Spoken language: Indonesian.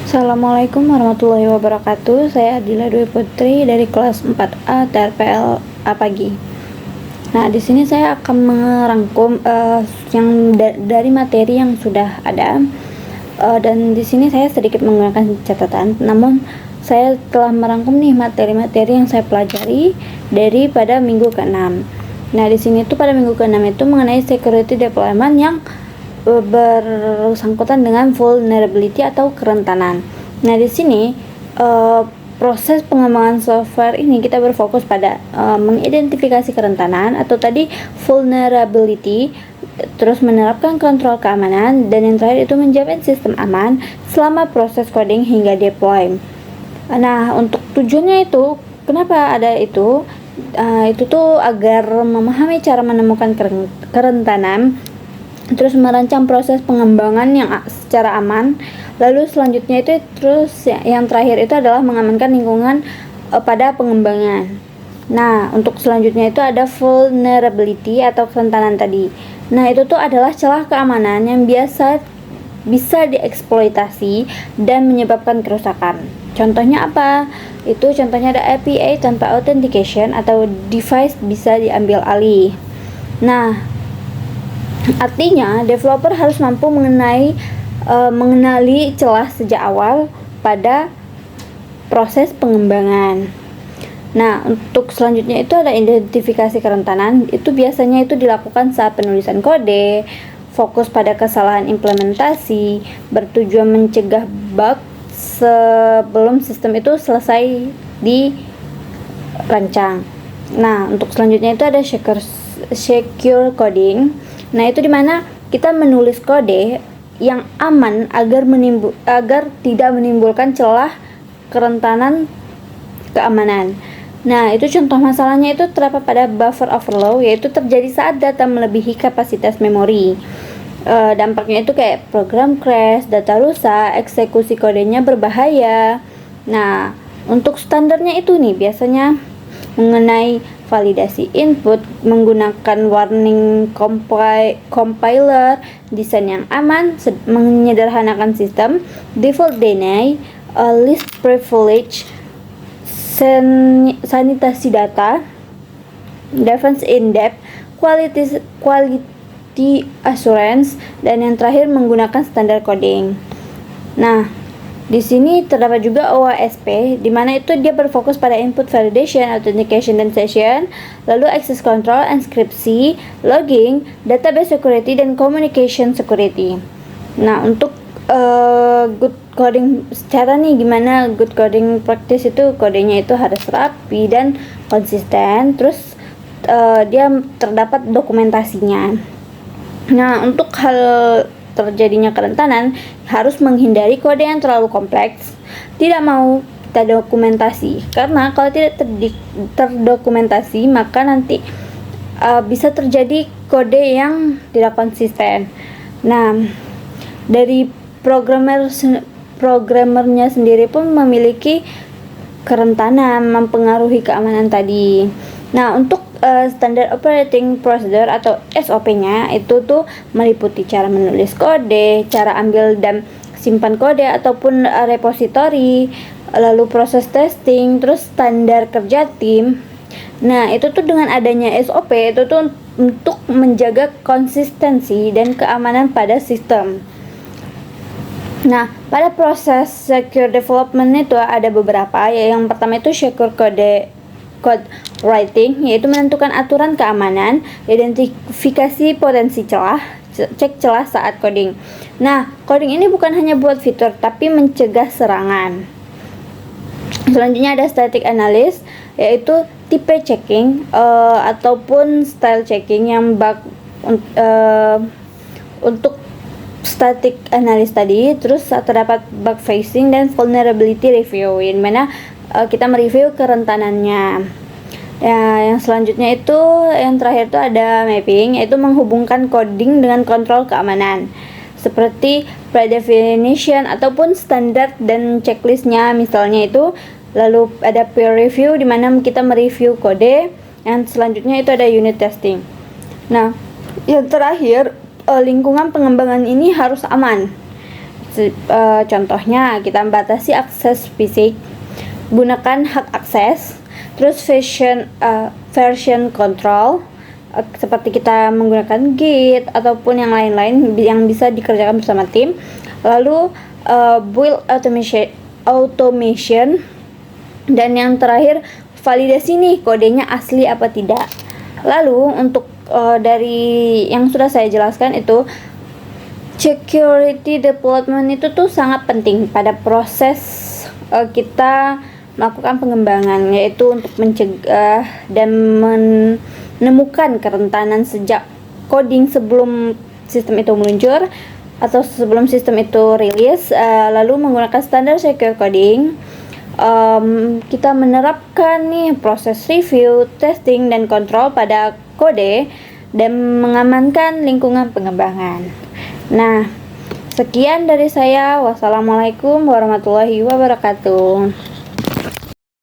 Assalamualaikum warahmatullahi wabarakatuh. Saya Adila Dwi Putri dari kelas 4A TRPL A pagi. Nah, di sini saya akan merangkum dari materi yang sudah ada. Dan di sini saya sedikit menggunakan catatan. Namun saya telah merangkum nih materi-materi yang saya pelajari pada minggu ke-6. Nah, di sini tuh pada minggu ke-6 itu mengenai security deployment yang bersangkutan dengan vulnerability atau kerentanan. Nah, di sini proses pengembangan software ini kita berfokus pada mengidentifikasi kerentanan atau tadi vulnerability, terus menerapkan kontrol keamanan, dan yang terakhir itu menjamin sistem aman selama proses coding hingga deploy. Nah, untuk tujuannya itu kenapa ada itu? Itu tuh agar memahami cara menemukan kerentanan, terus merancang proses pengembangan yang secara aman. Lalu selanjutnya itu yang terakhir itu adalah mengamankan lingkungan pada pengembangan. Nah, untuk selanjutnya itu ada vulnerability atau kerentanan tadi. Nah, itu tuh adalah celah keamanan yang bisa dieksploitasi dan menyebabkan kerusakan. Contohnya apa? Itu contohnya ada API tanpa authentication atau device bisa diambil alih. Nah, artinya developer harus mampu mengenali celah sejak awal pada proses pengembangan. Nah, untuk selanjutnya itu ada identifikasi kerentanan. Itu biasanya itu dilakukan saat penulisan kode, fokus pada kesalahan implementasi, bertujuan mencegah bug sebelum sistem itu selesai dirancang. Nah, untuk selanjutnya itu ada secure coding. Nah, itu dimana kita menulis kode yang aman agar tidak menimbulkan celah kerentanan keamanan. Nah, itu contoh masalahnya itu terdapat pada buffer overflow, yaitu terjadi saat data melebihi kapasitas memori. Dampaknya itu kayak program crash, data rusak, eksekusi kodenya berbahaya. Nah, untuk standarnya itu nih biasanya mengenai validasi input menggunakan warning compiler, desain yang aman, menyederhanakan sistem, default deny, least privilege, sanitasi data, defense in depth, quality assurance, dan yang terakhir menggunakan standar coding. Nah, di sini terdapat juga OWASP, di mana itu dia berfokus pada input validation, authentication, dan session, lalu access control, enkripsi, logging, database security, dan communication security. Nah, untuk good coding secara nih gimana good coding practice itu kodenya itu harus rapi dan konsisten, terus dia terdapat dokumentasinya. Nah, untuk hal terjadinya kerentanan harus menghindari kode yang terlalu kompleks, tidak mau kita dokumentasi, karena kalau tidak terdokumentasi maka nanti bisa terjadi kode yang tidak konsisten. Nah, dari programmernya sendiri pun memiliki kerentanan mempengaruhi keamanan tadi. Nah, untuk standard operating procedure atau SOP-nya itu tuh meliputi cara menulis kode, cara ambil dan simpan kode ataupun repository, lalu proses testing, terus standar kerja tim. Nah, itu tuh dengan adanya SOP itu tuh untuk menjaga konsistensi dan keamanan pada sistem. Nah, pada proses secure development itu ada beberapa, yang pertama itu secure code writing, yaitu menentukan aturan keamanan, identifikasi potensi celah, cek celah saat coding. Nah, coding ini bukan hanya buat fitur, tapi mencegah serangan. Selanjutnya ada static analysis, yaitu tipe checking ataupun style checking yang untuk static analysis tadi. Terus terdapat bug fixing dan vulnerability review, yang mana kita mereview kerentanannya. Ya, yang selanjutnya itu yang terakhir itu ada mapping, yaitu menghubungkan coding dengan kontrol keamanan seperti predefinition ataupun standar dan checklistnya misalnya itu. Lalu ada peer review, di mana kita mereview kode. Yang selanjutnya itu ada unit testing. Nah, yang terakhir lingkungan pengembangan ini harus aman. Contohnya, kita membatasi akses fisik, gunakan hak akses, terus version control, seperti kita menggunakan Git ataupun yang lain-lain yang bisa dikerjakan bersama tim. Lalu build automation, dan yang terakhir validasi nih kodenya asli apa tidak. Lalu untuk dari yang sudah saya jelaskan itu, security development itu tuh sangat penting pada proses kita melakukan pengembangan, yaitu untuk mencegah dan menemukan kerentanan sejak coding sebelum sistem itu meluncur atau sebelum sistem itu rilis. Lalu menggunakan standar secure coding, kita menerapkan nih proses review, testing, dan kontrol pada kode dan mengamankan lingkungan pengembangan. Nah, sekian dari saya. Wassalamualaikum warahmatullahi wabarakatuh.